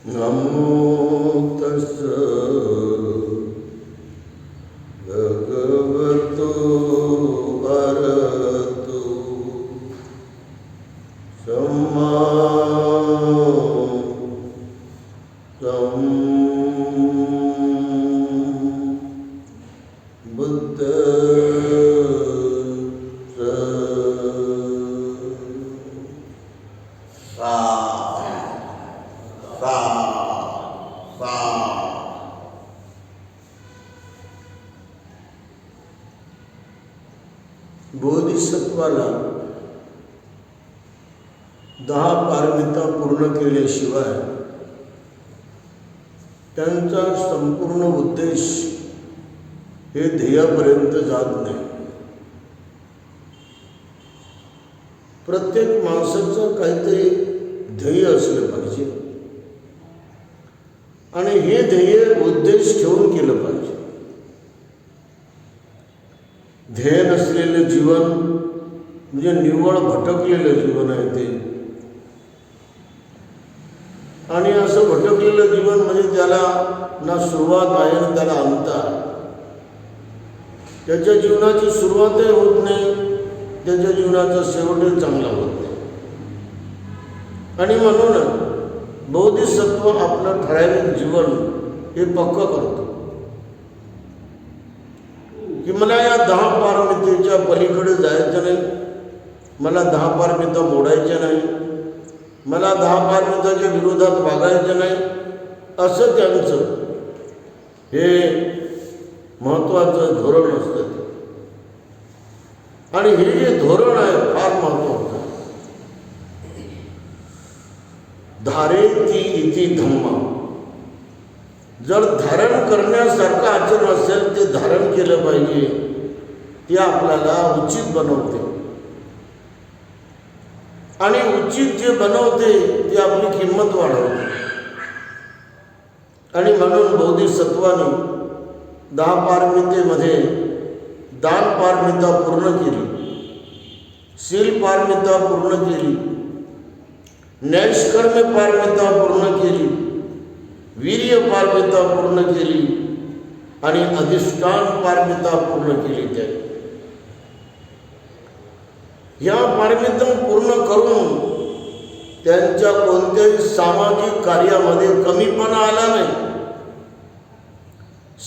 नमो तस्स भगवतो अरहतो सम्मा बोधिसत्वाला 10 पारमिता पूर्ण केल्याशिवाय त्यांचा संपूर्ण उद्देश हे ध्येयापर्यंत जात नाही. प्रत्येक माणसाचं काहीतरी ध्येय असलं पाहिजे आणि हे ध्येय उद्देश ठेवून केलं पाहिजे. ध्येय नसलेलं जीवन म्हणजे निव्वळ भटकलेलं जीवन आहे ते. आणि असं भटकलेलं जीवन म्हणजे त्याला ना सुरुवात आहे ना त्याला अंत आहे. त्याच्या जीवनाची सुरुवातही होत नाही, त्याच्या जीवनाचा शेवटही चांगला होत नाही. आणि म्हणून बोधिसत्व आपलं ठराविक जीवन हे पक्कं करतो की मला या 10 पारमितेच्या पलीकडे जायचं नाही, मला 10 पारमिता मोडायच्या नाही, मला 10 पारमिताच्या विरोधात वागायचं नाही, असं त्यांचं हे महत्त्वाचं धोरण असतं. आणि हे जे धोरण आहे फार महत्त्वाचं. धारेती इति धम्मा. जर धारण करण्यासारखं आचरण असेल ते धारण केलं पाहिजे. ते आपल्याला उचित बनवते आणि उचित जे बनवते ते आपली किंमत वाढवते. आणि म्हणून बोधिसत्वाने 10 पारमितेमध्ये दान पारमिता पूर्ण केली, शील पारमिता पूर्ण केली, नैष्कर्म्य पारमिता पूर्ण केली, वीर्य पारमिता पूर्ण केली आणि अधिष्ठान पारमिता पूर्ण केली. या पारमिता पूर्ण करून त्यांच्या कोणत्याही सामाजिक कार्यामध्ये कमीपणा आला नाही.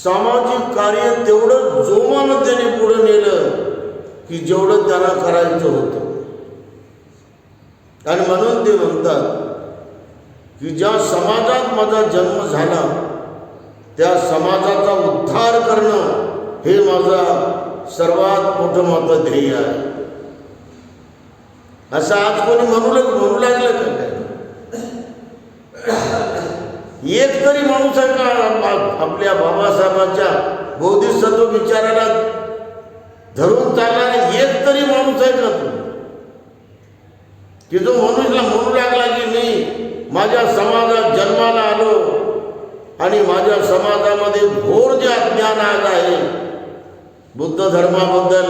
सामाजिक कार्य तेवढं जोमानं त्याने पुढे नेलं की जेवढं त्यांना करायचं होतं. आणि म्हणून ते म्हणतात की ज्या समाजात माझा जन्म झाला त्या समाजाचा उद्धार करणं हे माझा सर्वात मोठं माझं ध्येय आहे. असं आज कोणी म्हणू लागलं का? एक तरी माणूस आहे का आपल्या बाबासाहेबांच्या बोधिसत्व विचाराला धरून चालणारे? एक तरी माणूस आहे का तू की जो मनुष्याला म्हणू लागला की मी माझ्या समाजात जन्माला आलो आणि माझ्या समाजामध्ये घोर जे अज्ञान आहे बुद्ध धर्माबद्दल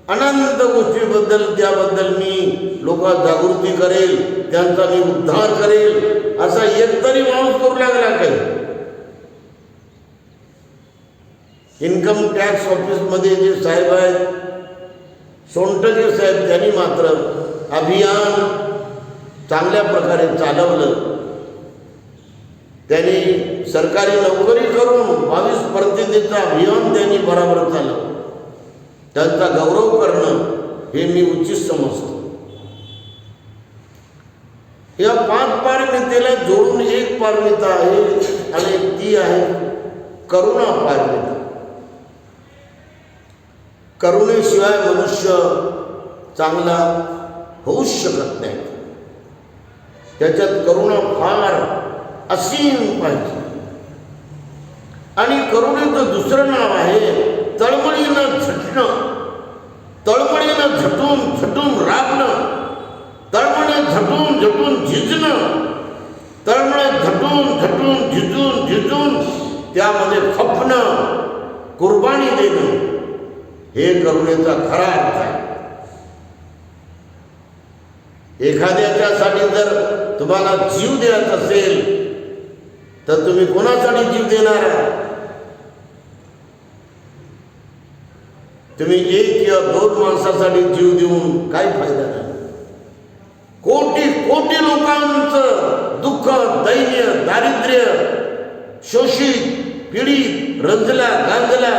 अनंत गोष्टीबद्दल त्याबद्दल मी लोकांना जागृती करेल, त्यांचा मी उद्धार करेल, असा एकतरी माणूस करू लागला काही? इन्कम टॅक्स ऑफिसमध्ये जे साहेब आहेत सोनटके साहेब, त्यांनी मात्र अभियान चांगल्या प्रकारे चालवलं. त्यांनी सरकारी नोकरी करून 22 प्रतिनिधीचं अभियान त्यांनी बरोबर चालवलं. त्यांचा गौरव करणं हे मी उचित समजतो. या 5 पारमितेला जोडून एक पारमिता आहे आणि ती आहे करुणा पारमिता. करुणेशिवाय मनुष्य चांगला होऊच शकत नाही. त्याच्यात करुणा फार असीम पाहिजे. आणि करुणेचं दुसरं नाव आहे तळमळीनं झटणं. तळमळीनं झटून झटून राबणं, तळमळे झटून झटून झिजणं, तळमळे झटून झटून झिजून झिजून त्यामध्ये खपणं, कुर्बानी देणं, हे करुणेचा खरा अर्थ आहे. एखाद्याच्यासाठी जर तुम्हाला जीव द्यायचा असेल तर तुम्ही कोणासाठी जीव देणार आहे? तुम्ही एक किंवा दोन माणसासाठी जीव देऊन काही फायदा नाही. कोटी कोटी लोकांचं दुःख, दैन्य, दारिद्र्य, शोषित, पीडित, रंजला गांजला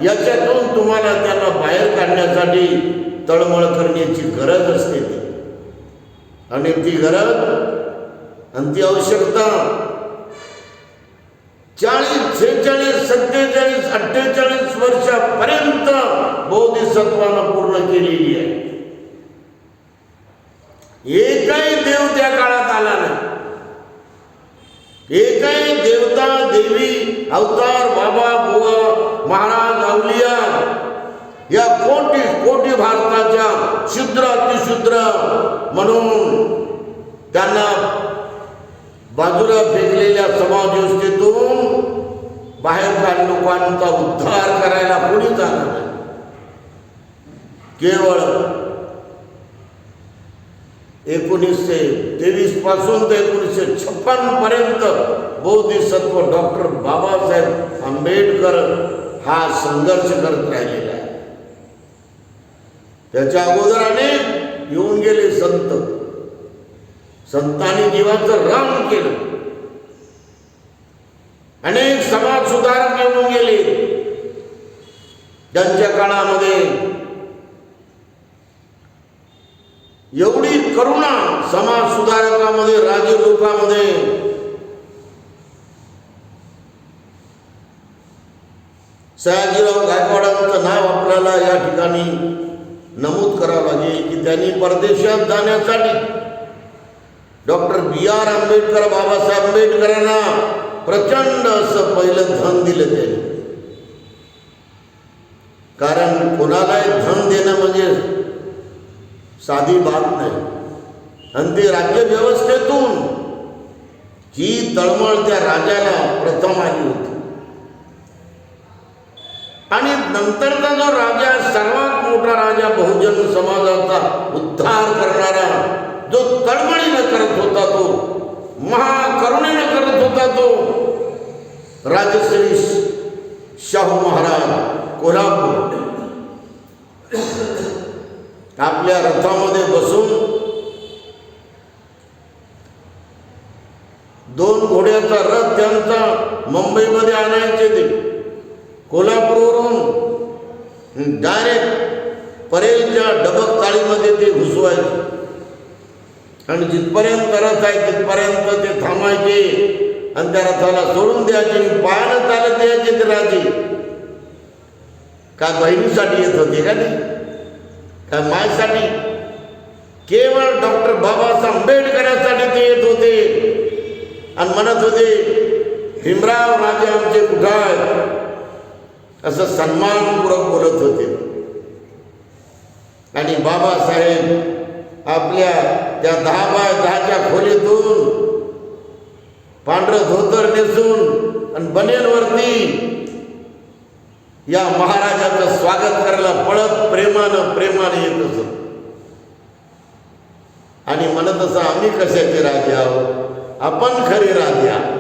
याच्यातून तुम्हाला त्यांना बाहेर काढण्यासाठी तळमळ करण्याची गरज असते ती. आणि ती गरज आणि ती आवश्यकता 40, 46, 47, 48 वर्षापर्यंत बोधिसत्वानं पूर्ण केलेली आहे. एकही देव त्या काळात आला नाही. एकही देवता, देवी, अवतार, बाबा, बुवा, महाराज, अवलिया या कोटी कोटी भारताच्या शूद्र अतिशूद्र म्हणून त्यांना बाजूला फेकलेल्या समाजव्यवस्थेतून बाहेर काढ लोकांचा उद्धार करायला कोणी जाणार नाही. केवळ 1923 पासून ते 1956 पर्यंत बोधिसत्व डॉक्टर बाबासाहेब आंबेडकर हा संघर्ष करत राहिलेला आहे. त्याच्या अगोदर अनेक येऊन गेले संत. संतांनी जीवाचं राम केलं. अनेक समाज सुधारक येऊन गेले. त्यांच्या काळामध्ये एवढी करुणा समाज सुधारकामध्ये, राजे लोकांमध्ये सयाजीराव गायकवाडांचं नाव आपल्याला या ठिकाणी नमूद करावं लागेल की त्यांनी परदेशात जाण्यासाठी डॉक्टर B.R. आंबेडकर, बाबासाहेब आंबेडकरांना प्रचंड असं पहिलं धन दिलं त्यांनी. कारण कोणालाही धन देणं म्हणजे साधी बात नाही. आणि ते राज्य व्यवस्थेतून ही तळमळ त्या राजाला प्रथम आली होती. आणि नंतरचा जो राजा, सर्वात मोठा राजा, बहुजन समाजाचा उद्धार करणारा, जो तळमळीनं करत होता, तो महाकरुणेनं करत होता, तो राजश्री शाहू महाराज कोल्हापूर आपल्या रथामध्ये बसून 2 घोड्याचा रथ त्यांचा मुंबईमध्ये आणायचे. ते कोल्हापूरवरून डायरेक्ट परेलच्या डबक चाळीमध्ये ते घुसवायचे. आणि जिथपर्यंत रथ आहे तिथपर्यंत ते थांबायचे आणि त्या रथाला सोडून द्यायचे. पायानं चालत द्यायचे ते राजे. काय बहिणीसाठी येत होते का नाही? काय मायसाठी? केवळ डॉक्टर बाबासाहेब आंबेडकरांसाठी ते येत होते आणि म्हणत होते भीमराव राजे आमचे कुठं आहेत, असं सन्मानपूर्वक बोलत होते. आणि बाबासाहेब आपल्या त्या 10 बाय 10च्या खोलीतून पांढरं धोतर नेसून आणि बनेलवरती या महाराजाचं स्वागत करायला पळत प्रेमानं येत असत. आणि म्हणत असं आम्ही कशाचे राजे आहोत, आपण खरे राजे आहोत,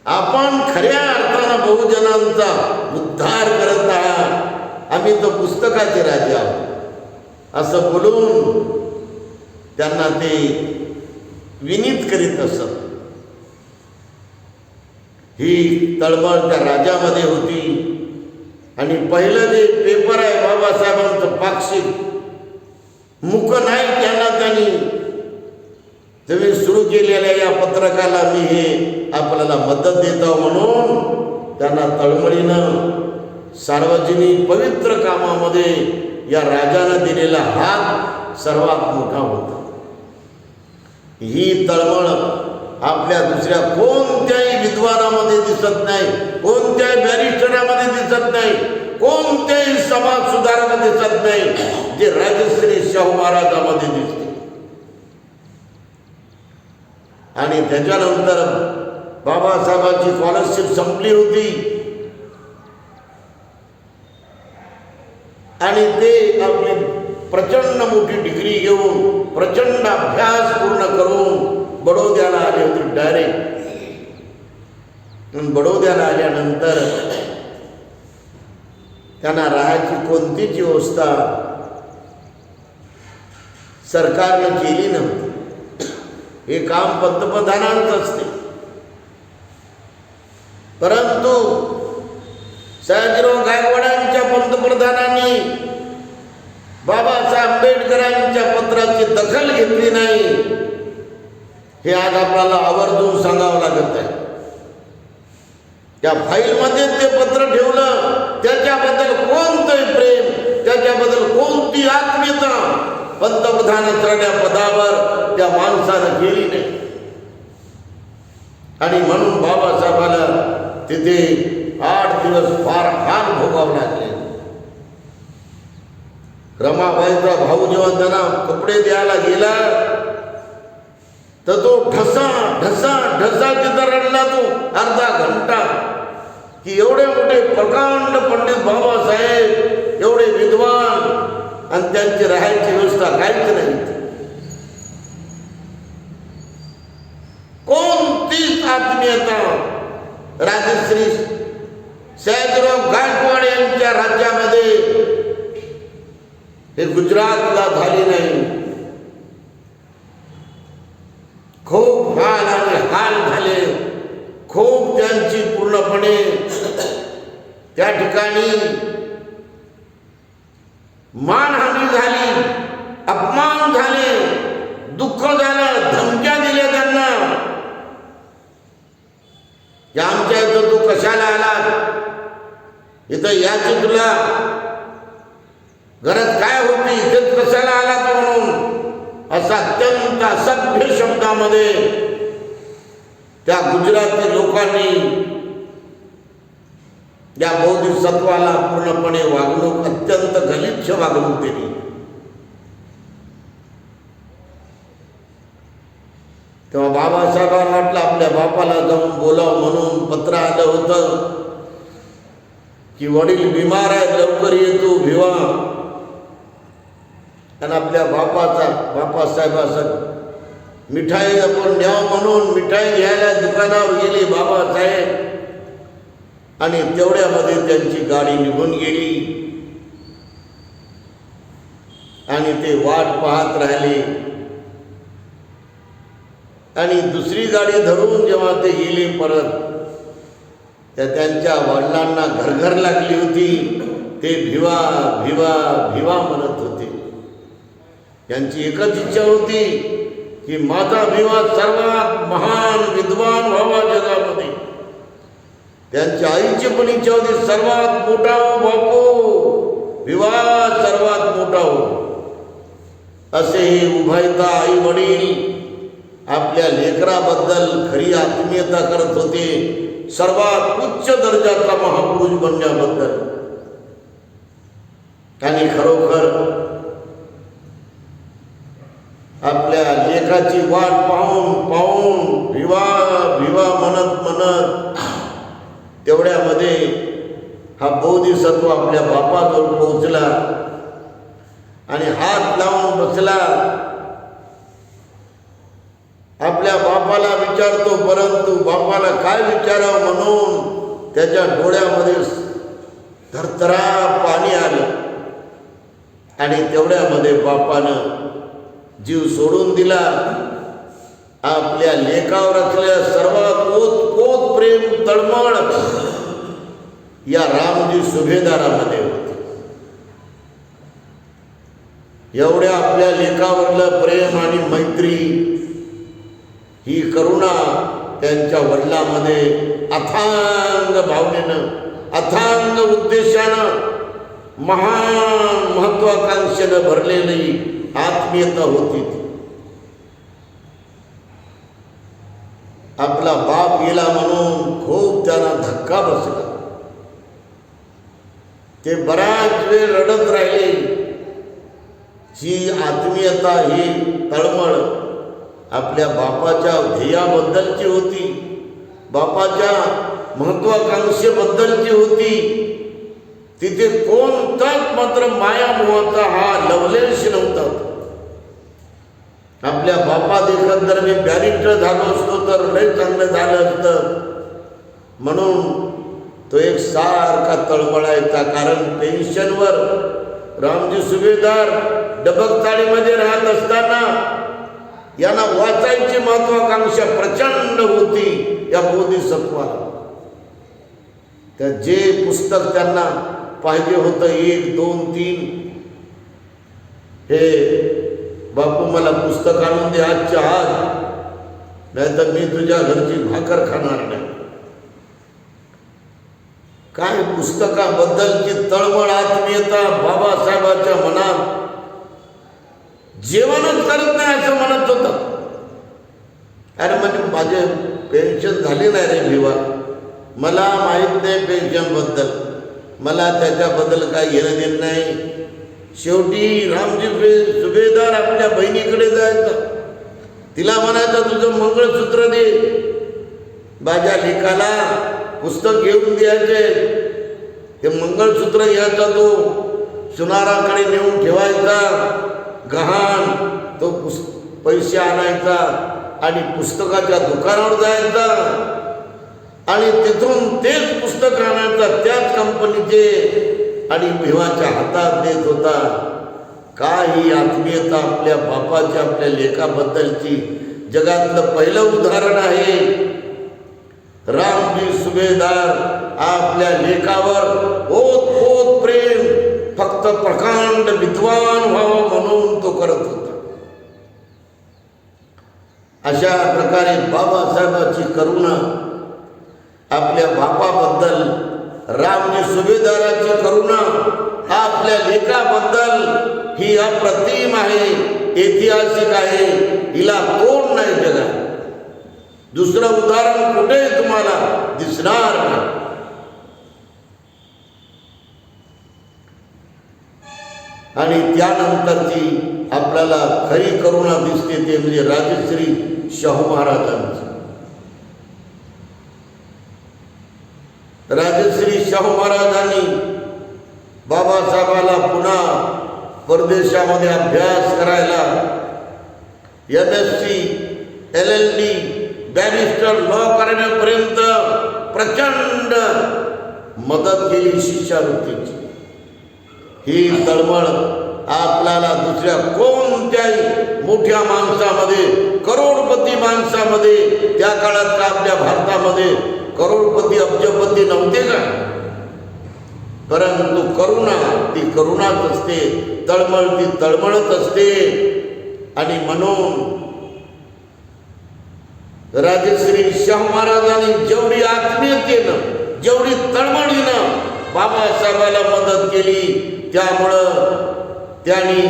आपण खऱ्या अर्थानं बहुजनांचा उद्धार करत आहात, आम्ही तो पुस्तकाचे राजे आहोत असं बोलून त्यांना ते विनीत करीत असत. ही तळमळ त्या राजामध्ये होती. आणि पहिलं जे पेपर आहे बाबासाहेबांचं पाक्षिक, मुक नाही त्यांना त्यांनी तुम्ही सुरू केलेल्या या पत्रकाला मी हे आपल्याला मदत देतो म्हणून त्यांना तळमळीनं सार्वजनिक पवित्र कामामध्ये या राजानं दिलेला हात सर्वात मोठा होता. ही तळमळ आपल्या दुसऱ्या कोणत्याही विद्वानामध्ये दिसत नाही, कोणत्याही बॅरिस्टरामध्ये दिसत नाही, कोणत्याही समाज सुधारक दिसत नाही, जे राजश्री शाहू महाराजांमध्ये दिसते. आणि त्याच्यानंतर बाबासाहेबांची स्कॉलरशिप संपली होती आणि ते आपली प्रचंड मोठी डिग्री घेऊन, प्रचंड अभ्यास पूर्ण करून बडोद्याला आले होते डायरेक्ट. बडोद्याला आल्यानंतर त्यांना राहायची कोणतीच व्यवस्था सरकारने केली नव्हती. हे काम पंतप्रधानांचं असते. परंतु सयाजीराव गायकवाडांच्या पंतप्रधानांनी बाबासाहेब आंबेडकरांच्या पत्राची दखल घेतली नाही, हे आज आपल्याला आवर्जून सांगावं लागत आहे. त्या फाईलमध्ये ते पत्र ठेवलं, त्याच्याबद्दल कोणतंही प्रेम, त्याच्याबद्दल कोणती आत्मीयता पंतप्रधानाच्या पदावर त्या माणसानं केली नाही. आणि म्हणून बाबासाहेबाला तिथे 8 दिवस फार हाल भोगावे लागले. रमाबाईचा भाऊ जेव्हा त्यांना कपडे द्यायला गेला तर तो ढसा ढसा ढसा तिथं रडला. तो अर्धा घंटा की एवढे मोठे प्रकांड पंडित बाबासाहेब, एवढे विद्वान, आणि त्यांची राहायची व्यवस्था काहीच नाही. कोणतीच आत्मीयता राजश्री सयाजीराव गायकवाड यांच्या राज्यामध्ये हे गुजरातला झाली नाही. खूप हाल आणि हाल झाले. खूप त्यांची पूर्णपणे त्या ठिकाणी मानहानी झाली, अपमान झाले, दुःख झालं, धमक्या दिल्या त्यांना की आमच्या इथं तू कशाला आला, इथं याची तुला गरज काय होती, इथेच कशाला आला तो, म्हणून असा अत्यंत असभ्य शब्दामध्ये त्या गुजराती लोकांनी या बोधिसत्वाला पूर्णपणे वागणूक, अत्यंत गलिच्छ वागणूक दिली. तेव्हा बाबासाहेबांना वाटलं आपल्या बापाला जाऊन बोलावं, म्हणून पत्र आलं होतं की वडील बिमार आहे, लवकर येतो भिवा. आणि आपल्या बापासाहेबाचं मिठाई आपण न्याव म्हणून मिठाई घ्यायला दुकानावर गेली बाबासाहेब, आणि तेवढ्यामध्ये त्यांची गाडी निघून गेली. आणि ते वाट पाहत राहिले. आणि दुसरी गाडी धरून जेव्हा ते गेले परत, त्यांच्या वडिलांना घरघर लागली होती. ते भिवा भिवा भिवा म्हणत होते. त्यांची एकच इच्छा होती की माझा भिवा सर्वात महान विद्वान व्हावा जगामध्ये. त्यांच्या आईची पण इच्छा होती सर्वात मोठा हो बापू, भिवा सर्वात मोठा हो. असे हे उभयता आई वडील आपल्या लेकराबद्दल खरी आत्मीयता करत होते, सर्वात उच्च दर्जाचा महापुरुष बनण्याबद्दल. आणि खरोखर आपल्या लेखाची वाट पाहून पाहून भिवा भिवा म्हणत म्हणत तेवढ्यामध्ये हा बोधिसत्व आपल्या बापाजवळ पोहोचला आणि हात लावून बसला. आपल्या बापाला विचारतो, परंतु बापाला काय विचारावं म्हणून त्याच्या डोळ्यामध्ये थरथरा पाणी आलं. आणि तेवढ्यामध्ये बापानं जीव सोडून दिला. आपल्या लेखावर असलेल्या सर्वात ओतप्रोत प्रेम तळमळ या रामजी सुभेदारामध्ये होते. एवढ्या आपल्या लेखावरलं प्रेम आणि मैत्री, ही करुणा त्यांच्या वडिलांमध्ये अथांग भावनेनं, अथांग उद्देशानं, महान महत्वाकांक्षेनं भरलेली आत्मीयता होती. आपला बाप गेला म्हणून खूप त्यांना धक्का बसला. ते बराच वेळ रडत राहिले. ही आत्मीयता, ही तळमळ आपल्या बापाच्या ध्येयाबद्दलची होती, बापाच्या महत्वाकांक्षेबद्दलची होती. तिथे कोणताच मात्र मायामोहाचा हा लवलेश नव्हता. आपल्या बापा देखत जर मी बॅरिस्टर झालो असतो तर लय चांगलं झालं असतं. म्हणून तो एक सारखा तळमळायचा. कारण पेन्शनवर रामजी सुभेदार डबकताळीमध्ये राहत असताना यांना वाचायची महत्वाकांक्षा प्रचंड होती या बोधिसत्वाला. त्या जे पुस्तक त्यांना पाहिजे होतं 1, 2, 3 हे बापू मला पुस्तक आणून दे आजच्या आज, नाहीतर मी तुझ्या घरची भाकर खाणार नाही. काय पुस्तकाबद्दलची तळमळ आत्मीयता बाबासाहेबांच्या मनात. जेवणच करत नाही असं म्हणत होतं. अरे म्हणजे माझे पेन्शन झाली नाही रे भिवा, मला माहीत नाही पेन्शनबद्दल, मला त्याच्याबद्दल काही घेणं देणं नाही. शेवटी रामजी सुभेदार आपल्या बहिणीकडे जायचं, तिला म्हणायचं तुझं मंगळसूत्र दे. माझ्या लेकाला पुस्तक घेऊन द्यायचे, ते मंगळसूत्र घ्यायचा, तो सुनाराकडे नेऊन ठेवायचा, गहाण तो पैसे आणायचा आणि पुस्तकाच्या दुकानावर जायचा आणि तिथून तेच पुस्तक आणायचा त्याच कंपनीचे आणि भिवाच्या हातात देत होता. काय ही आत्मीयता आपल्या बापाच्या आपल्या लेकाबद्दलची जगातलं पहिलं उदाहरण आहे. रामजी सुभेदार आपल्या लेकावर ओत प्रेम, फक्त प्रकांड विद्वान व्हावं म्हणून तो करत होता. अशा प्रकारे बाबासाहेबांची करुणा आपल्या बापाबद्दल, रामजी सुभेदाराची करुणा आपल्या लेकाबद्दल ही अप्रतिम आहे, ऐतिहासिक आहे. हिला तोड नाही जगात. दुसरं उदाहरण कुठे तुम्हाला दिसणार नाही. आणि त्यानंतरची आपल्याला खरी करुणा दिसते ते म्हणजे राजश्री शाहू महाराजांची. राजश्री शाहू महाराजांनी बाबासाहेबाला पुन्हा परदेशामध्ये अभ्यास करायला MSc LLD बॅरिस्टर लॉ करण्यापर्यंत प्रचंड मदत केली शिष्यवृत्तीची. ही तळमळ आपल्याला दुसऱ्या कोणत्याही मोठ्या माणसामध्ये, करोडपती माणसामध्ये, त्या काळात आपल्या भारतामध्ये करोडपती अब्जपती नव्हते का, परंतु करुणा ती करुणाच असते, तळमळ ती तळमळच असते. आणि म्हणून राजश्री शाहू महाराजांनी जेवढी आत्मीयतेनं, जेवढी तळमळीनं बाबासाहेबाला मदत केली, त्यामुळं त्यांनी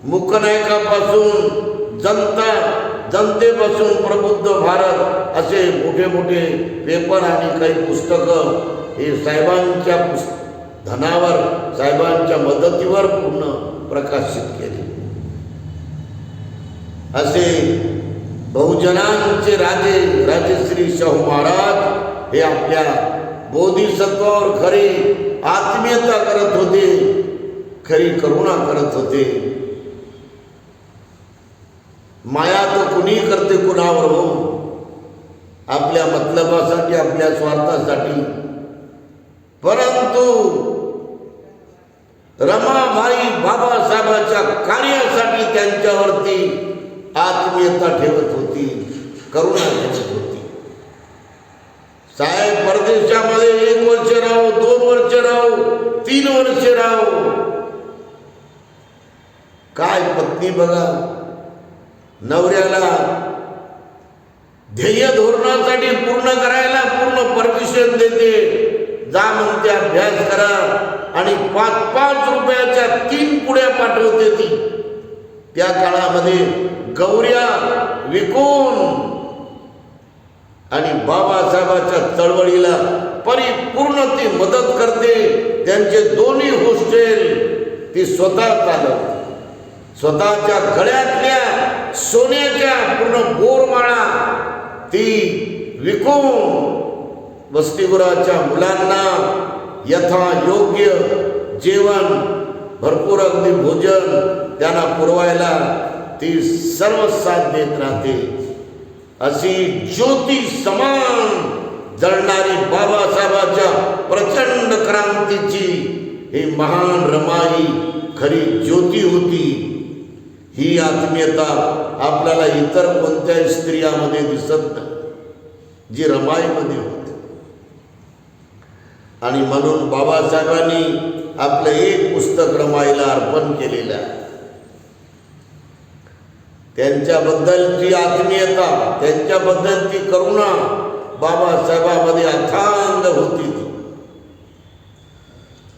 मुकनायकापासून जनतेपासून प्रबुद्ध भारत असे मोठे मोठे पेपर आणि काही पुस्तकं हे साहेबांच्या धनावर, साहेबांच्या मदतीवर पूर्ण प्रकाशित केले. असे बहुजनांचे राजे राजश्री शाहू महाराज हे आपल्या बोधिसत्वावर खरी आत्मीयता करत होते, खरी करुणा करत होते. माया तर कुणी करते कुणावर हो, आपल्या मतलबासाठी, आपल्या स्वार्थासाठी. परंतु रमाबाई बाबासाहेबांच्या कार्यासाठी त्यांच्यावरती आत्मीयता ठेवत होती, करुणा ठेवत होती. साहेब परदेशामध्ये 1 वर्ष राहू, 2 वर्ष राहू, 3 वर्ष राहू, काय पत्नी बघा, नवऱ्याला ध्येय धोरणासाठी पूर्ण करायला पूर्ण परमिशन देते, जा म्हणते अभ्यास करा, आणि 5-5 रुपयाच्या 3 पुड्या पाठवते ती. त्या काळामध्ये गौऱ्या विकून आणि बाबासाहेबांच्या चळवळीला परिपूर्ण ती मदत करते. त्यांचे दोन्ही हॉस्टेल ती स्वतः चालवते. स्वतःच्या गळ्यातल्या सोन्याच्या पूर्ण बोरमाळा ती विकून वसतिगृहाच्या मुलांना यथा योग्य जेवण, भरपूर अगदी भोजन त्यांना पुरवायला ती सर्व साथ देत राहते. अशी ज्योती समान जळणारी बाबासाहेबांच्या प्रचंड क्रांतीची ही महान रमाई खरी ज्योती होती. ही आत्मीयता आपल्याला इतर कोणत्याही स्त्रियामध्ये दिसत नाही, जी रमाईमध्ये होती. आणि म्हणून बाबासाहेबांनी आपलं एक पुस्तक रमाईला अर्पण केलेलं आहे. त्यांच्याबद्दलची आत्मीयता, त्यांच्याबद्दलची करुणा बाबासाहेबांमध्ये अथांग होती.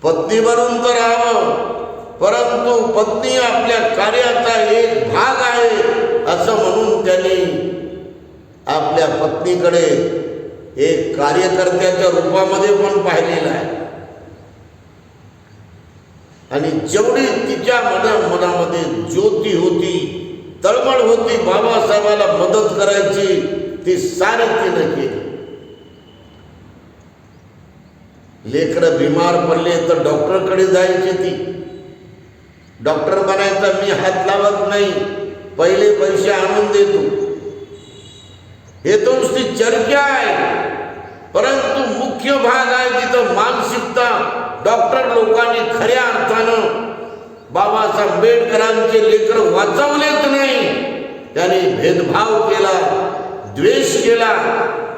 पत्नी बनून तर राहावं, परंतु पत्नी आपल्या कार्याचा एक भाग आहे असं म्हणून त्यांनी आपल्या पत्नीकडे एक कार्यकर्त्याच्या रूपामध्ये पण पाहिलेलं आहे. आणि जेवढी तिच्या मनामध्ये ज्योती होती, तळमळ होती बाबासाहेबाला मदत करायची, ती सारी तिनं केली. लेकरं बिमार पडले तर डॉक्टरकडे जायची ती. डॉक्टर बनायचा मी हात लावत नाही, पहिले पैसे आणून देतो, हे तो नुसती चर्चा आहे. परंतु मुख्य भाग आहे तिथं मानसिकता. डॉक्टर लोकांनी खऱ्या अर्थानं बाबासाहेब आंबेडकरांचे लेकरं वाचवलेच नाही, त्यांनी भेदभाव केला, द्वेष केला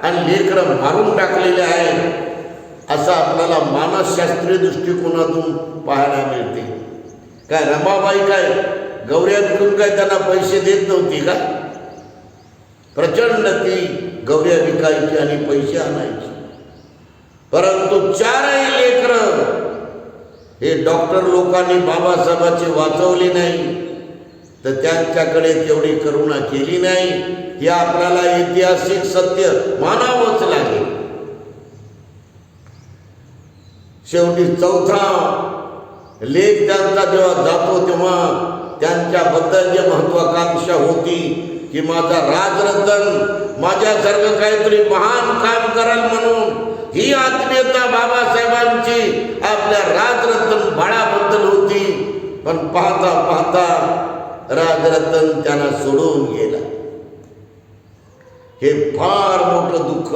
आणि लेकरं मारून टाकलेले आहेत असं आपल्याला मानसशास्त्रीय दृष्टिकोनातून पाहायला मिळते. काय रमाबाई काय गौऱ्याकडून काय त्यांना पैसे देत नव्हती का? प्रचंड ती गौऱ्या विकायची आणि पैसे आणायची. परंतु चारही लेकरं हे डॉक्टर लोकांनी बाबासाहेबांचे वाचवली नाही, तर त्यांच्याकडे तेवढी करुणा केली नाही. हे आपल्याला ऐतिहासिक सत्य मानावंच लागेल. शेवटी चौथा लेख त्यांचा जेव्हा जातो तेव्हा त्यांच्याबद्दल जे महत्वाकांक्षा होती की माझा राजरत्न माझ्यासारखं काहीतरी महान काम कराल म्हणून, ही आत्मीयता बाबासाहेबांची आपल्या राजरत्न बाळाबद्दल होती. पण पाहता पाहता राजरत्न त्यांना सोडून गेला. हे फार मोठं दुःख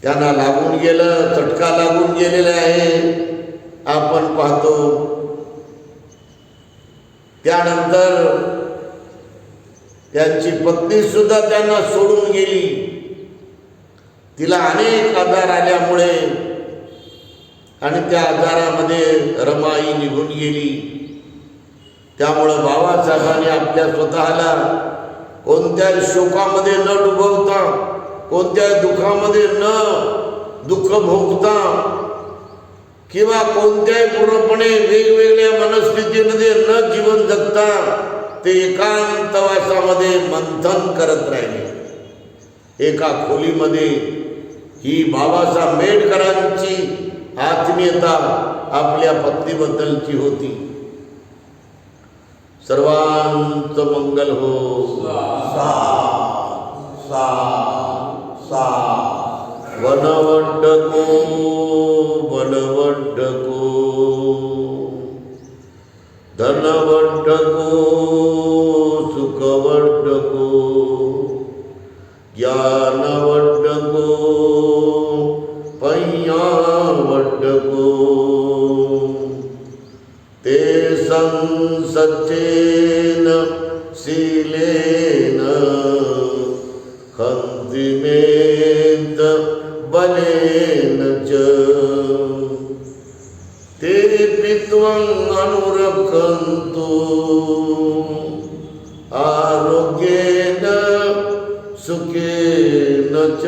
त्यांना लागून गेलं, चटका लागून गेलेला आहे आपण पाहतो. त्यानंतर त्यांची पत्नी सुद्धा त्यांना सोडून गेली. तिला अनेक आजार आल्यामुळे आणि त्या आजारामध्ये रमाई निघून गेली. त्यामुळं बाबासाहेबांनी आपल्या स्वतःला कोणत्याही शोकामध्ये न डुबवता, कोणत्याही दुःखामध्ये न दुःख भोगता किंवा कोणत्याही पूर्णपणे वेगवेगळ्या मनस्थितीमध्ये न जीवन जगता ते एकांतवासामध्ये मंथन करत राहिले. एका खोलीमध्ये ही बाबासाहेब आंबेडकरांची आत्मीयता आपल्या पत्नीबद्दलची होती. सर्वांचं मंगल हो. सा सा सा वनवड्डको वनवड्डको धनवड्डको सुखवड्डको ज्ञानवड्डको पय्यावड्डको ते संसच्चेन शीलेन खन्तिमेत बलेन च ते पित्वं अनुरक्षन्तु आरोग्येन सुखेन च